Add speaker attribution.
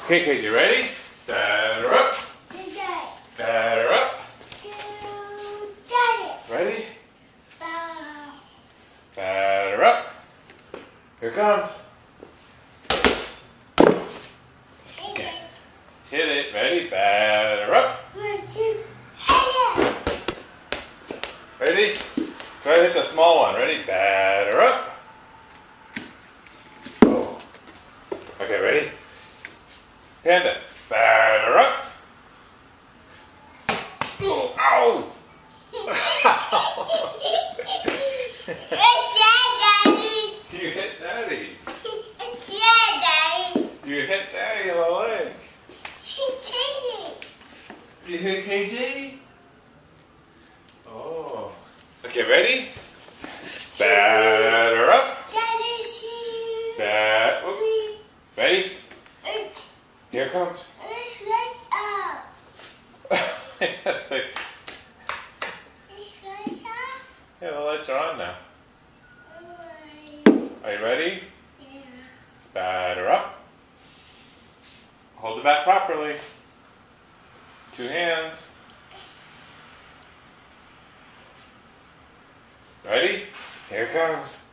Speaker 1: Okay, Casey, ready? Batter up. Batter up. Ready? Batter up. Here it comes. Okay. Hit it. Ready? Batter up. Ready? Try to hit the small one. Ready? Batter up. Oh. Okay, ready? Panda. Batter up. Oh, ow! You hit Daddy. You hit Daddy in the leg. You hit KJ? Oh. Okay, ready? Batter up. Ready? Here it comes. Yeah, the lights are on now. Are you ready?
Speaker 2: Yeah.
Speaker 1: Batter up. Hold it back properly. 2 hands. Ready? Here it comes.